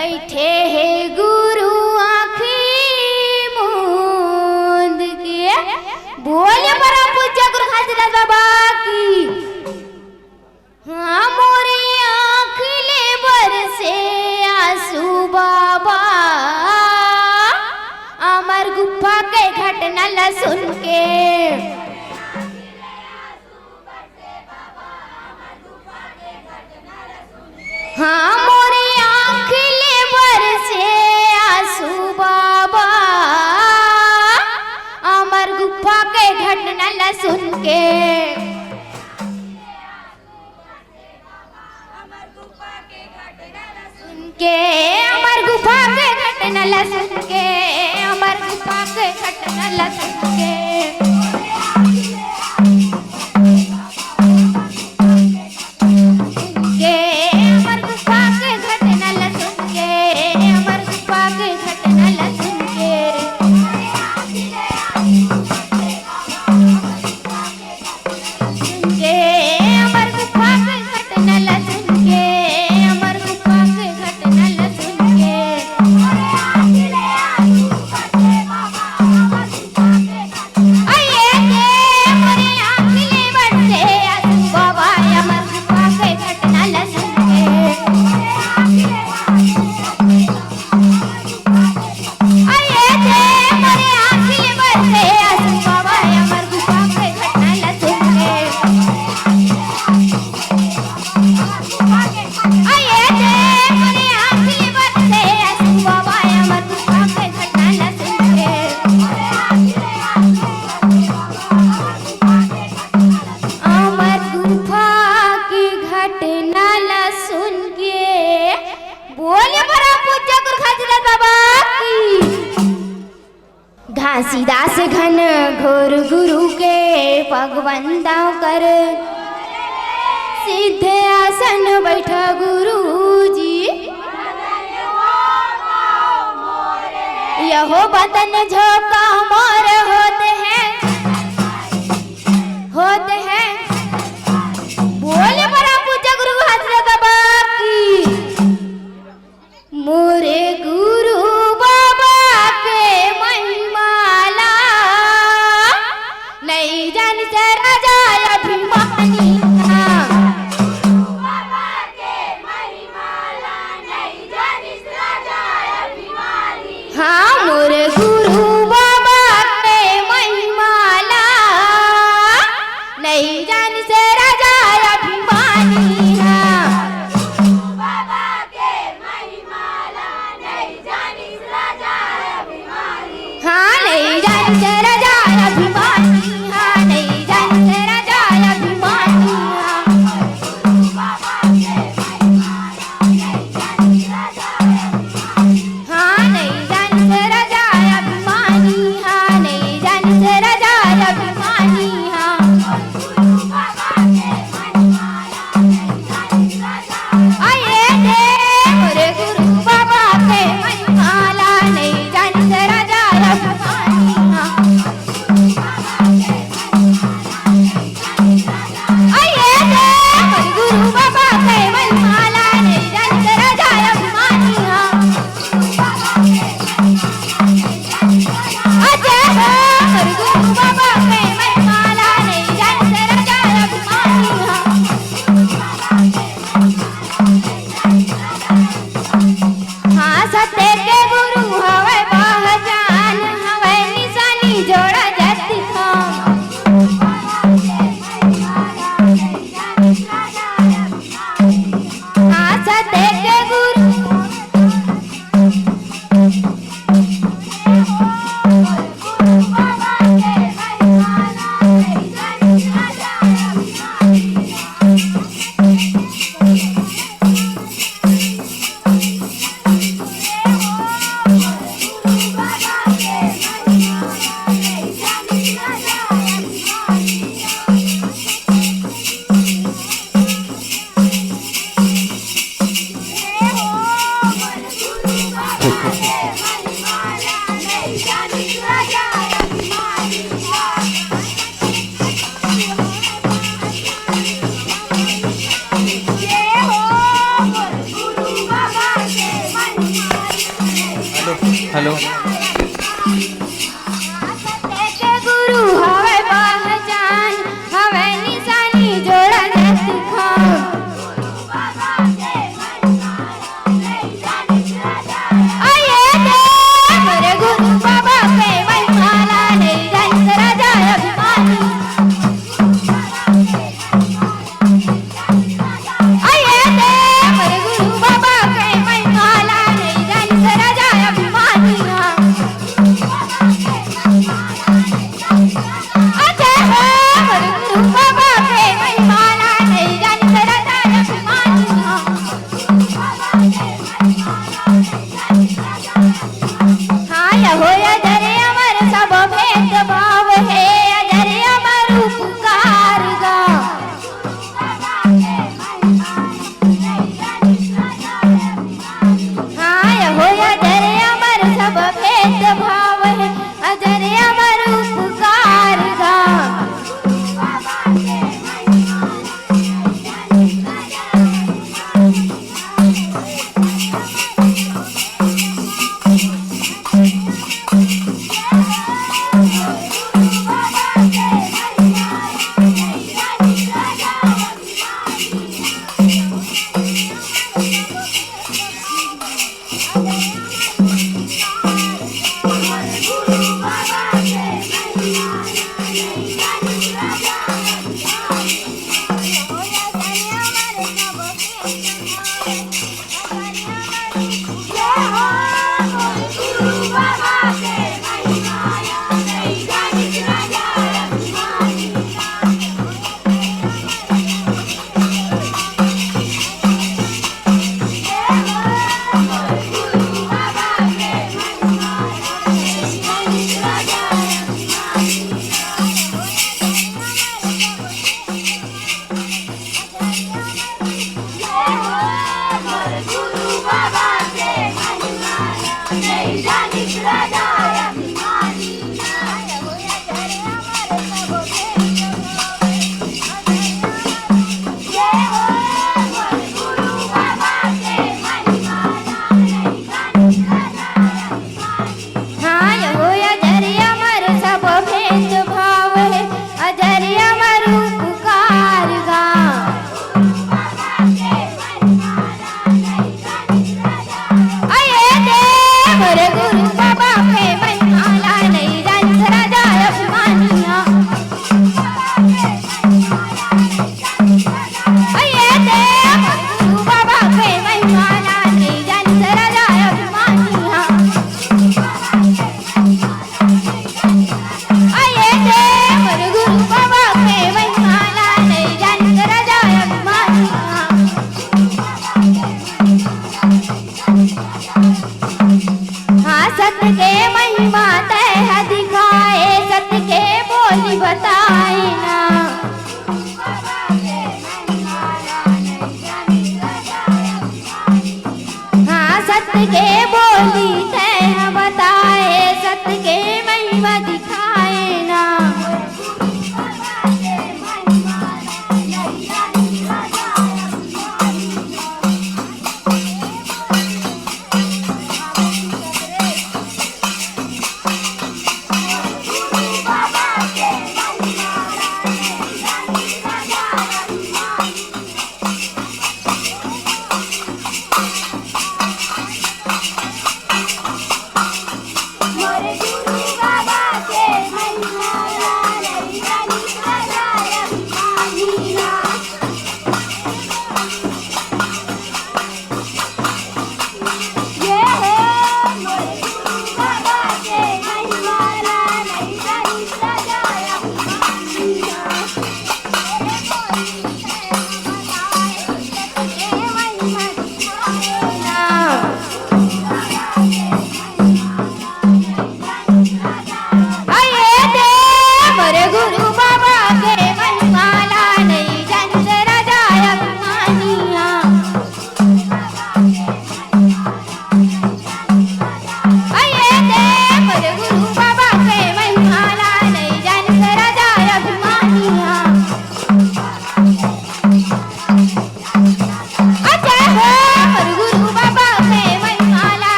बैठे है गुरु आँखी मूंद के। बोले परम पूज्य गुरु खासीदास बाबा की। हाँ मोरी आँख ले बरसे आंसू बाबा, अमर गुफा के घटना ला सुन के। हाँ मोरी आँख ले बरसे आंसू बाबा, अमर गुफा के घटना ला सुन के। अमर गुफा के घटना ला सुन के, अमर गुफा के घटना ला सुन के। घासीदास घन घोर गुरु के पगवंदाव कर, सिद्ध आसन बैठा गुरु जी। यहो बतन झोंका मोर होते हैं, होते हैं। बोले परम पूज्य गुरु खासीदास बाबा की। मोरे गुरु बाबा के महिमाला, नहीं जान से राजा अभिमानी। बाबा के महिमाला, नहीं जान से राजा अभिमानी। हाँ मोरे गुरु बाबा के महिमाला, नहीं जान से राजा अभिमानी। हेलो। के गुरु हवे पहचान हवे निशानी जोड़ा जत खान आये दे मेरे गुरु बाबा के महिमाला नहीं जानी राजा अभिमानी आये दे मेरे गुरु बाबा के महिमाला नहीं जानी राजा अभिमानी अच्छा है मेरे गुरु बाबा के महिमाला नहीं जानी राजा अभिमानी हाँ यह हो अजरे अमर सब भेद भाव है अजरे अमर उपकार गा हाँ यह हो अजरे अमर सब भेद भाव है अजरे अमर उपकार गा हाँ यह हो अजरे अमर सब भेद भाव है अजरे अमर उपकार गा आये दे मेरे गुरु बाबा के महिमाला नहीं जानी राजा अभिमानिया आये दे गुरु बाबा के महिमाला नहीं जानी राजा अभिमानिया आये दे मेरे गुरु बाबा के महिमाला नहीं जानी राजा अभिमानिया हाँ सत्य के महिमा तह दिखाए सत्य के बोली बताए ना हाँ सत्य के बोली तह बताए सत्य के महिमा दिखाए ना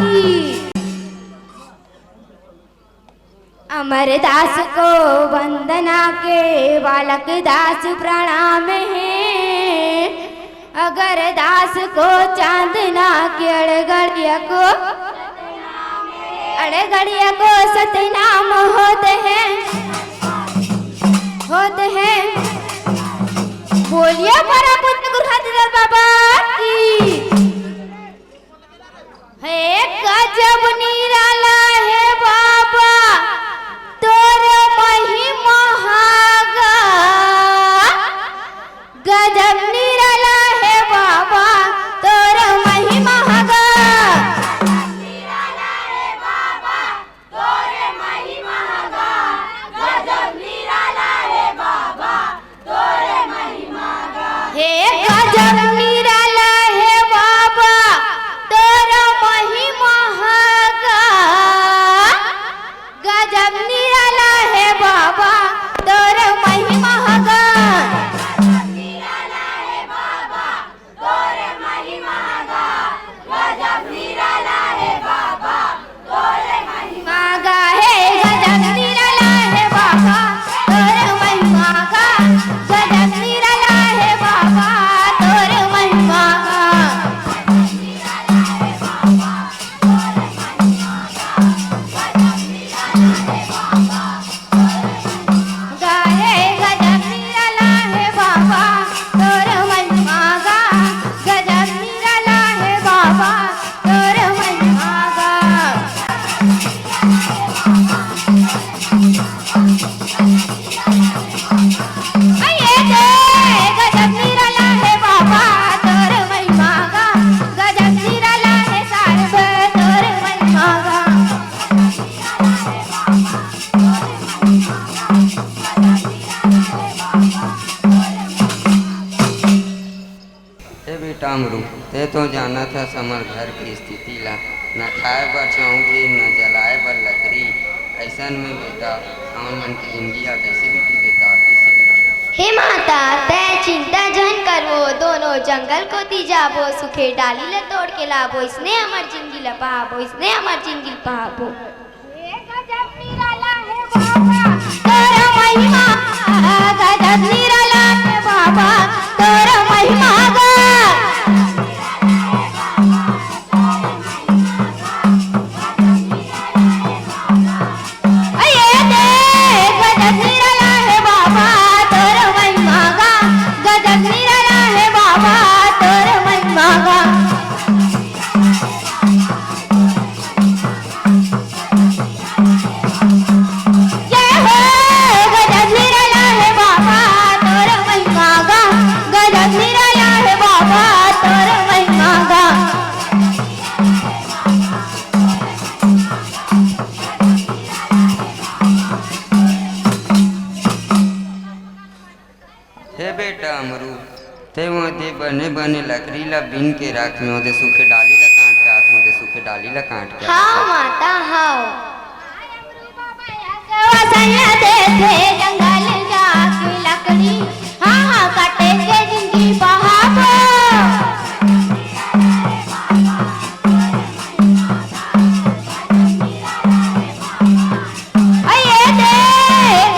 की। अमरदास को वंदना के बालक दास प्रणाम है। अगर दास को चांदना के अड़गड़िया को सतनाम होते हैं। बोलिए para पुत्र गुरुहादर बाबा की। है गजब निराला है बाबा तोर महिमा गा। गजब निराला है बाबा तोर महिमा गा। ते तो जाना था समर घर की स्थिति ला, न खाए बर चौंकी न जलाए बर लकड़ी। ऐसन में बेटा हमन मन की जिंदगी कैसे बीती बेटा, कैसे बीती। हे माता तय चिंता जन करवो, दोनों जंगल को ती जाबो, सुखे डाली ला तोड़ के लाबो, इसने हमार जिंदगी ला पाबो, इसने हमार जिंदगी पाबो। गजब निराला है बाबा तोरा महिमा, गजब निराला है बाबा तोरा महिमा गा। बने बने लकड़ी ला बीन के राख में ओदे सूखे डाली ला काट के हाथ में सूखे डाली ला काट के। हाँ माता हाँ दे थे जंगल जाके लकड़ी, हाँ हाँ काटे के जिंदगी बहाबो।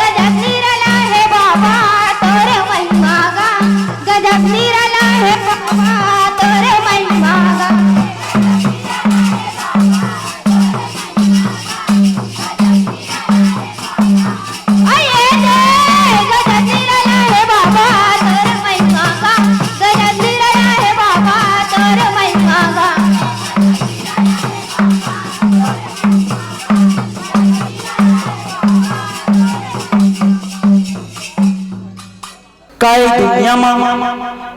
गजब निराला है बाबा तोरे महिमा गा, गजब निराला है बाबा तोरे महिमा गा। काई दुनिया में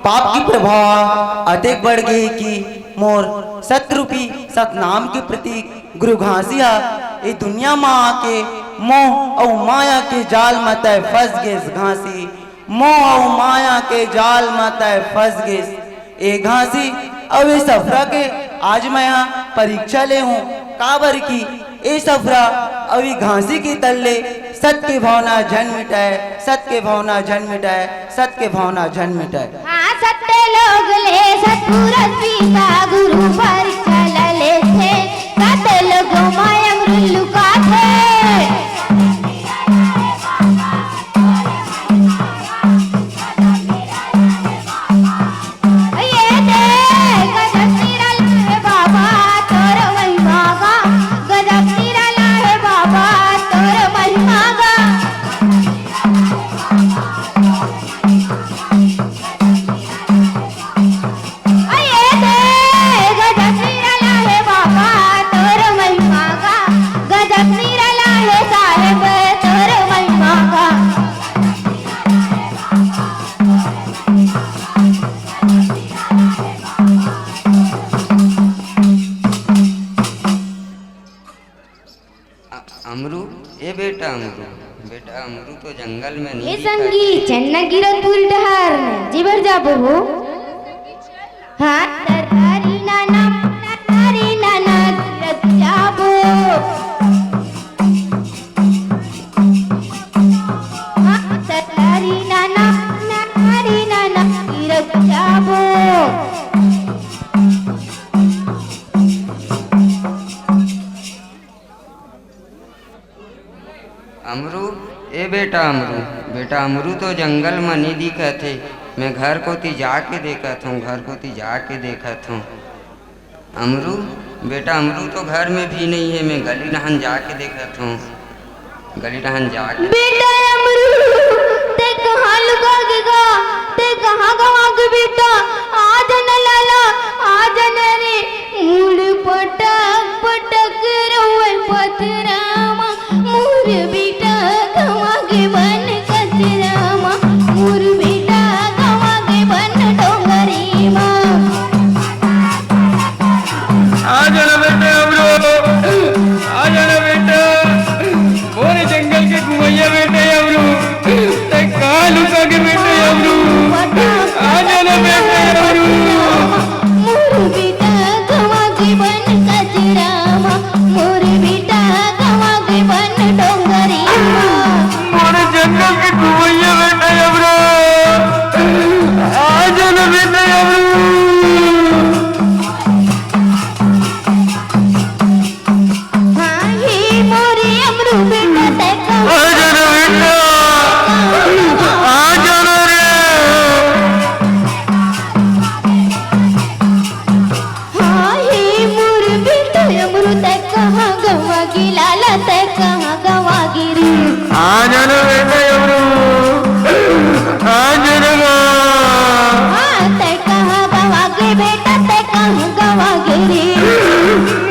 पाप की प्रभाव अधिक बढ़ गई कि मोर सतरूपी सतनाम के प्रतीक गुरु घासिया ये दुनिया में आके मोह और माया के जाल में तय फंस गए। घासी मोह और माया के जाल में तय फंस गए। ए घासी अब इस सफरा के आज मैं यहाँ परीक्षा ले हूँ काबर की ए सफरा अभी घासी की तल्ले सत्य के भावना जन मिटाए, सत्य के भावना जन मिटाए, सत्य के भावना जन मिटाए। हाँ सत्य लोग ले सतपुरख पिता गुरु परीक्षा ले थे। बेटा अमरू तो जंगल में ए नहीं संगी चन्ना गिरत पूरी डहार ने जीवर जाबो हो हाँ तरकारी नाना गिरत जाबो हाँ तरकारी नाना गिरत जाबो अमरू बेटा अमरू तो जंगल में नहीं दिखत है। मैं घर को ती जाके देखत हूँ अमरू बेटा अमरू तो घर में भी नहीं है। मैं गली नहन जाके देखत हूँ बेटा अमरू ते कहाँ लुकाएगा ते कहाँ गवाओगे बेटा आज न लाला आज न रे मूल पटक रोए पथरामा मूर बेटा गवागे बन कचरामा मूर बेटा गवागे बन डोंगरीमा आ जाना बेटा मोरे जंगल के घुमैया बेटे अमरू ते कहाँ लुका के बेटे अमरू आ जाना बेटे अमरू मोर बेटा गवागे बन कचरामा मोर बेटा गवागे बन डोंगरीमा मोरे जंगल के घुमैया बेटे अमरू आ जाना बेटे अमरू हाँ ही मोरे अमरू बेटा ते आ जाना बेटा आ जाना रे हाँ ही मोर बेटा अमरू ते कहाँ गवागी लाला ते कहाँ गवागी रे आ जाना बेटे अमरू आ जाना हाँ ते कहाँ गवागे बेटा ते कहाँ गवागे रे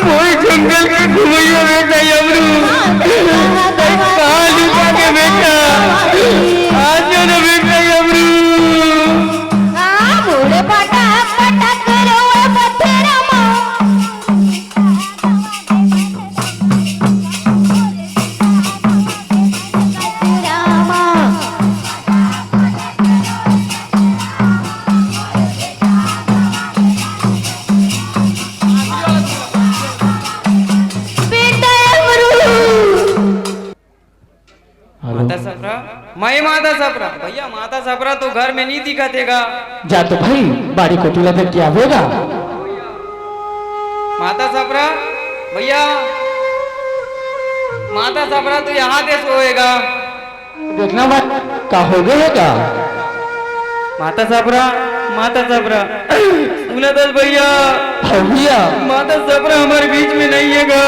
मोरे जंगल के घुमैया बेटा अमरू हाँ ते कहाँ कहाँ लुका के बेटा आ जाना बेटा अमरू हाँ मोरे पटक रोए पथरामा रामा बेटा अमरू माता सपरा मैं माता सपरा भैया माता सपरा तो घर में नहीं दिखातेगा जा तो भाई बाड़ी को तुला तक क्या होगा माता सपरा भैया माता सपरा तो यहाँ से सोएगा देखना मत का हो गएगा माता सपरा सुना दस भैया भैया माता सपरा हमारे बीच में नहीं हैगा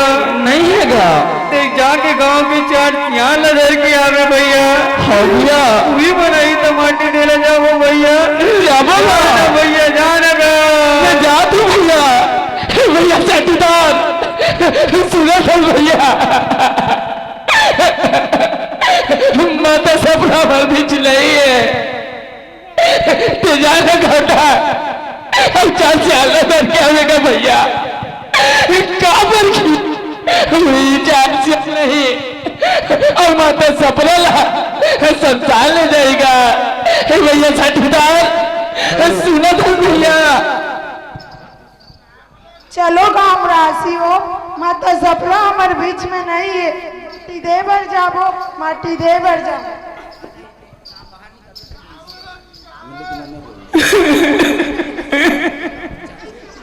नहीं हैगा देख जाके गांव के चार यहाँ लदर के आवे भैया भैया वही बनाई तो माटी डेला जाओ भैया क्या बोला भैया जाना मैं जा तू भैया भैया चट्टीदार सुना था भैया माता सपना भर बीच नहीं है तो जाना घटा अब चार से आला दर क्या होगा भैया कहाँ पर की चार से नहीं और माता सपना ला संसार ले जाएगा भैया छठीदार सुना था भैया चलो गाँव राशि हो माता सपना हमारे बीच में नहीं है माटी दे बर जाबो माटी दे बर जाबो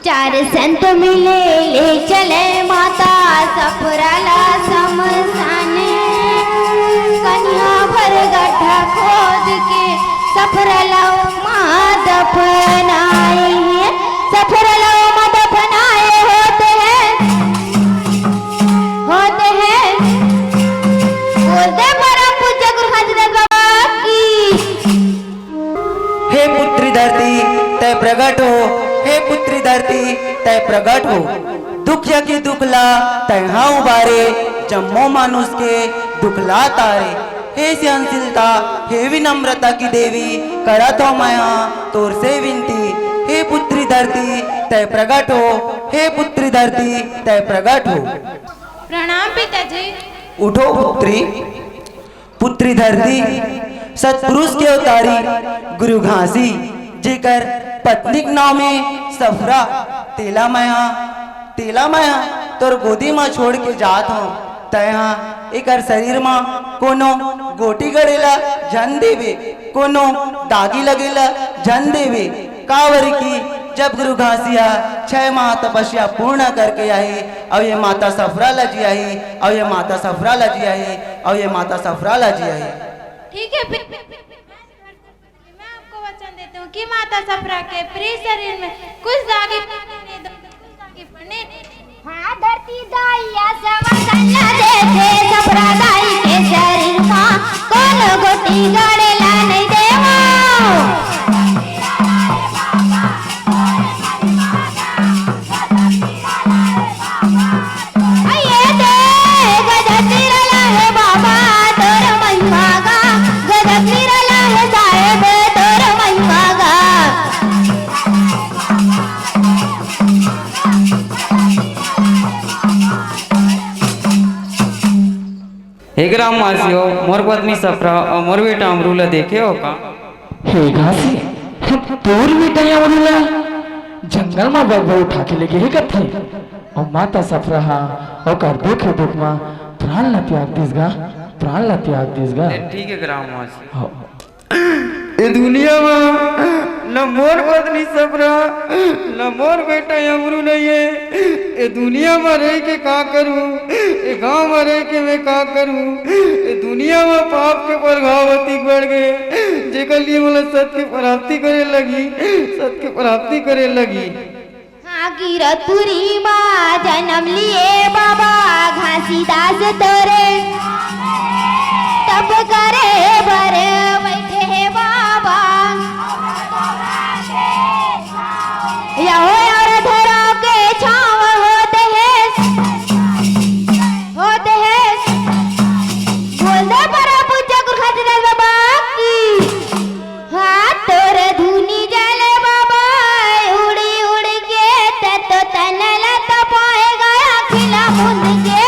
चार संत मिले ले चले माता सफराला समसाने कन्या भर गड्ढा खोद के सफराला माँ दफनाए सफराला माँ दफनाए होते हैं बोलते परम पूज्य गुरु हाजरत बाबा की हे पुत्री धरती तय प्रगट हो, हे पुत्री धरती तय प्रगट हो। दुखिया की दुखला तैहा उबारे, जम्मो मानुष के दुखला तारे। हे सहनशीलता हे विनम्रता की देवी, करत हो माया तोर से विनती। हे पुत्री धरती तय प्रगट हो, हे पुत्री धरती तय प्रगट हो। प्रणाम पिताजी। उठो पुत्री, पुत्री धरती सतपुरुष के अवतारी गुरु घासी जेकर पत्निक नाम में सफरा तेला माया तोर गोदी में छोड़ के जात हो तया एकर शरीर में कोनो गोटी गड़ेला जन देवे, कोनो दागी लगेला जन देवे। कावर की जब गुरु घासिया 6 माह तपस्या पूर्ण करके आए और ये माता सफरा लजी आई, और ये माता सफरा लजी आई, और ये माता सफरा लजी आई। ठीक है, मैं आपको वचन देती हूँ कि माता सफरा के प्रिय शरीर में कुछ दागी पड़ने हाँ धरती दाइया सवसन्ना देखे सफरा दाई के शरीर का कौन गोटी गड़ेला नहीं देवो। हे ग्रामवासियों, मोर पत्नी सफरा और मोर बेटा अमरूला देखे हो का? हे घासी तोर बेटा अमरूला जंगल में बग उठा के लेके हे कथे और माता सफरा और कर देखे दुख में प्राण ला त्याग दिस गा। ठीक है ग्रामवासी, ये दुनिया में न मोर पत्नी सफरा न मोर बेटा अमरू नहीं है। ये दुनिया में रह के का करूं, ये गांव में रह के मैं का करूं। ये दुनिया में पाप के प्रभावती बढ़ गए जेकर लिए मला सत्य की प्राप्ति करे लगी। हाँ गिरतुरी माँ जन्म लिए बाबा घासीदास तोरे तब करे बरे बैठे है बाबा यहो और धरा के छाव होते हैं बोल दे परा पूछा कुछ खाते बाबा की हाँ तोरे धुनी जले बाबा उड़ी उड़ी के तो तनला तो पाए गया खिला मुंद के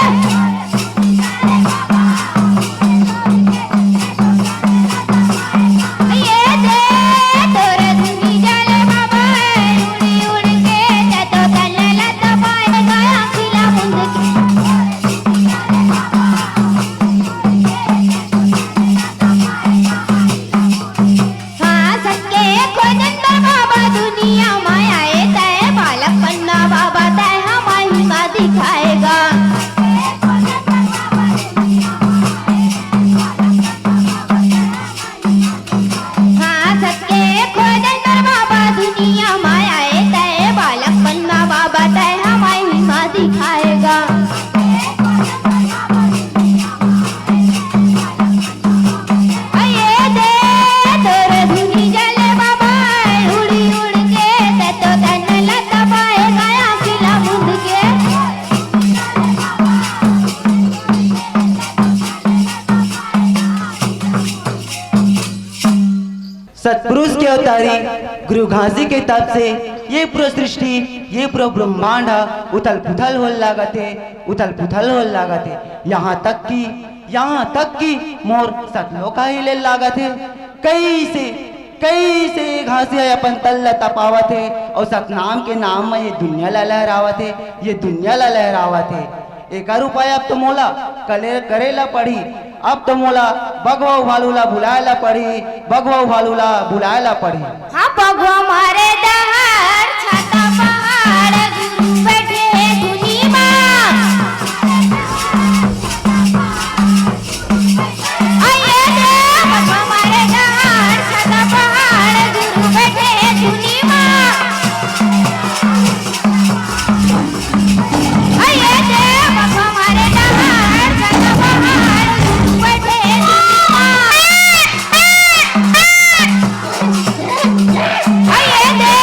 सतपुरुष के अवतारी गुरु घासी के तप से ये पूरा सृष्टि, ये पूरा ब्रह्मांड उथल पुथल हो लागते यहाँ तक कि मोर सतलोका ही ले लागते। कैसे घासी है अपन तल तपावत है और सतनाम के नाम में ये दुनिया ला लहरावत है। एक उपाय अब तो मोला करेला पड़ी, अब तो मोला बगवा भालूला बुलाएला पड़ी। हाँ बगवा मारे दहाड़ छाता पहाड़ गुरु बैठे है धुनी माँ आये दे बगवा मारे दहाड़ छाता पहाड़ गुरु बैठे है धुनी माँ आये दे बगवा मारे दहाड़ छाता पहाड़ गुरु बैठे है धुनी माँ आये दे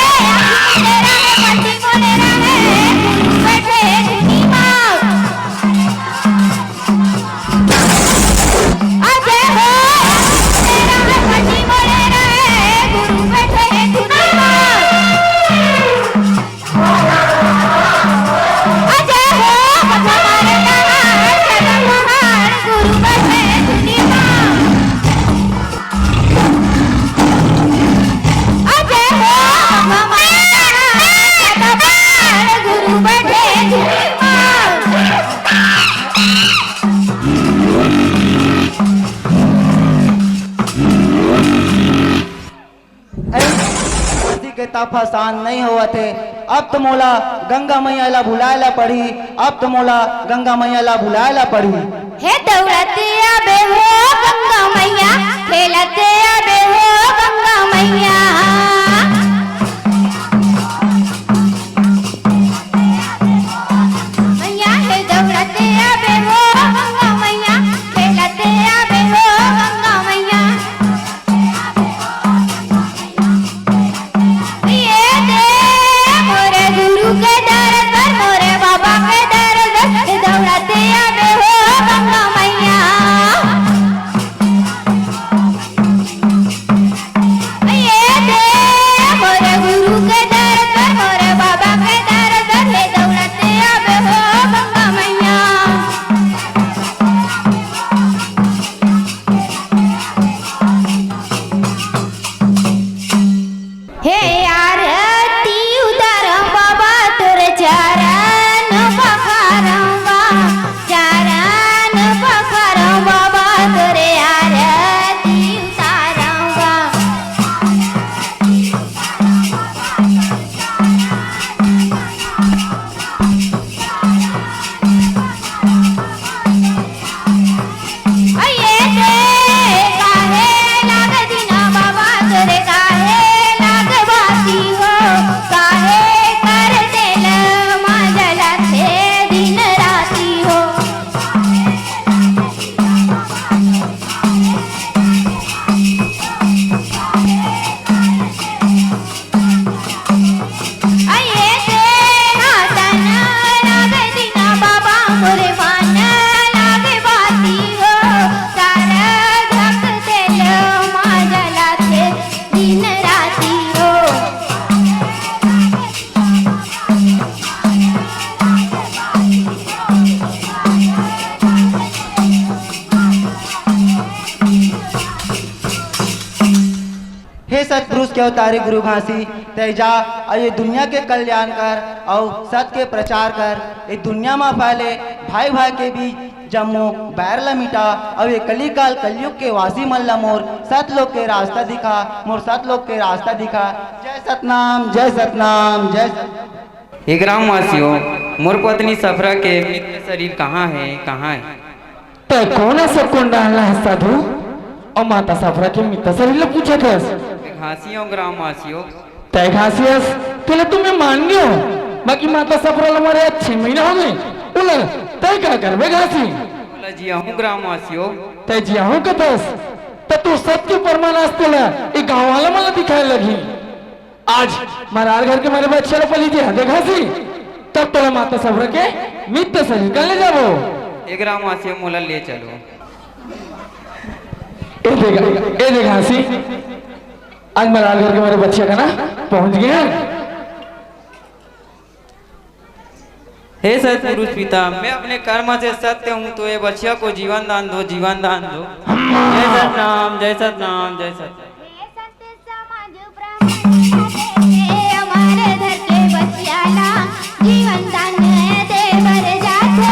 का फसान नहीं हुआ थे। अब तो मोला गंगा मैया ला बुलाएला पड़ी, अब तो मोला गंगा मैया ला बुलाएला पड़ी। हे दौड़ते आबे हो गंगा मैया, खेलते आबे हो गंगा मैया। मैया हे दौड़ते आबे हो गंगा मैया, खेलते आबे हो गंगा मैया। ये दे मोरे गुरु के दरबार, मोरे बाबा के दरबार, हे दौड़ते आबे हो गंगा मैया। ये दे मोरे गुरु के दरबार, मोरे बाबा के दरबार, हे दौड़ते आबे हो गंगा मैया। हे आरती उतारम बाबा तोर चरण पखारम बा, चरण पखारम बाबा तोरे आरती उतारम बा। ये दे काहे लाग दीना बाबा तोरे, काहे लाग बाती हो, काहे कर देल माजला थे दिन राती हो। ये दे हाथन लाग दीना बाबा मोरे, मान लाग बाती हो, सारा धक देल माजला थे दिन राती हो। हे सतपुरुष के अवतारी गुरु घासी, तेजा और ये दुनिया के कल्याण कर और सत के प्रचार कर। ये दुनिया में फैले भाई भाई के बीच जम्मो बैर ला मिटा, और ये कलिकाल कलयुग के वासी मन ला मोर सत लोग के रास्ता दिखा, मोर सत लोग के रास्ता दिखा। जय सतनाम, जय सतनाम, जय सत। हे ग्रामवासियों, मोर पत्नी सफरा के मित्र शरीर कहाँ है, कहाँ है? तो कौन ऐसा कौन डालना है साधु? और माता सफरा के मित्र शरीर पूछा था घासियों ग्रामवासियों, तय घासियस पहले तुम्हें मान गयो, बाकी माता सफरा हमारे 6 महीना हो गए। बोला तय क्या करबे घासी? बोला जी हूँ ग्रामवासियों, तय जिया हूँ कतस तो तू सत्य प्रमाण आस्ते ला एक गाँव वाला मला दिखाए लगी। आज महाराज घर के मारे बच्चे लो पली जी हदे घासी, तब तोला माता सफरा के मित्र शरीर का ले जाबो। हे ग्रामवासियों मोला ले चलो। ए देख घासी, आज महाराज घर के मारे बच्चे का ना पहुंच गए हैं। हे सतपुरुष पिता, मैं अपने कर्म से सत्य हूँ, तो ये बच्चिया को जीवन दान दो, जीवन दान दो। जय सतनाम, जय सतनाम, जय सतनाम। हमारे घर के बच्चियाला जीवन दान दे बर जाते।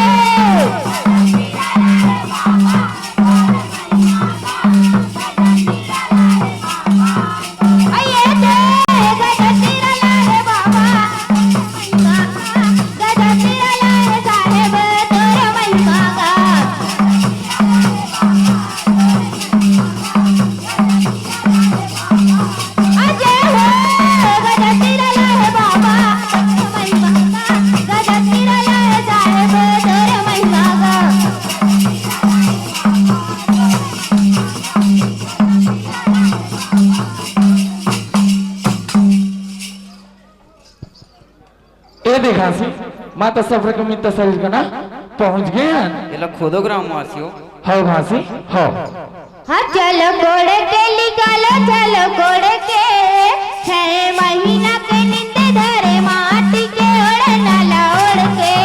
घासी माता सफर के मित्र शरीर का ना पहुंच गए हैं। ये लोग खुदो ग्रामवासियों, हो घासी हो। हाँ चलो कोड़े के निकालो, चलो कोड़े के 6 महीना के निंदे धरे माटी के ओढ़ नाला ओढ़ के।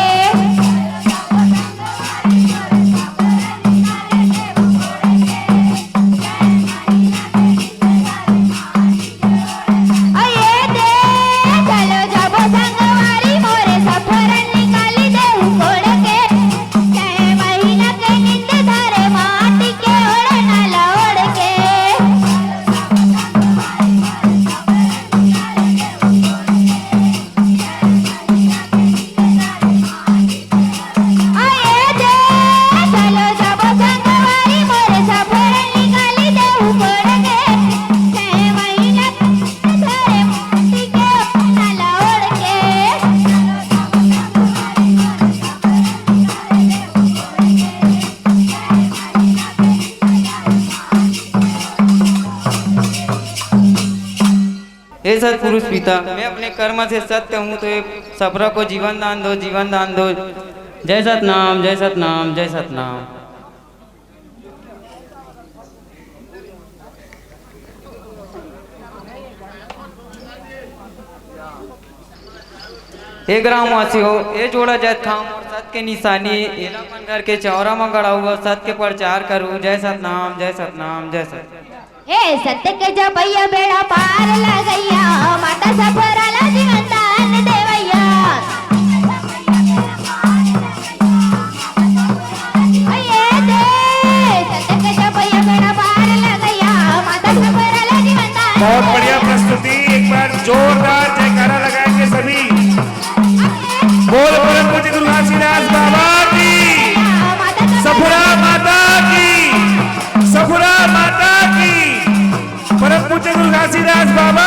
हे सतपुरुष पिता, मैं अपने कर्म से सत्य हूँ, तो ये सफरा को जीवन दान दो, जीवन दान दो। जय सतनाम, जय सतनाम, जय सतनाम। हे ग्रामवासी हो, ये जोड़ा जय थाम और सत्य के निशानी एला अपन घर के चौरा में गड़ा हुआ सत्य के प्रचार करूँ। जय सतनाम, जय सतनाम, जय सतनाम। हे सत्य के जपैया बेड़ा पार लगैया, माता सफराला जीवन दान देवैया। अये दे सत्य के जपैया बेड़ा पार लगैया, माता सफराला जीवन दान। बहुत बढ़िया प्रस्तुति, एक बार जोरदार जयकारा लगाएंगे सभी। बोल परम पूज्य गुरु घासीदास बाबा की, सफरा माता की, सफरा माता की, परम पूज्य गुरु घासीदास बाबा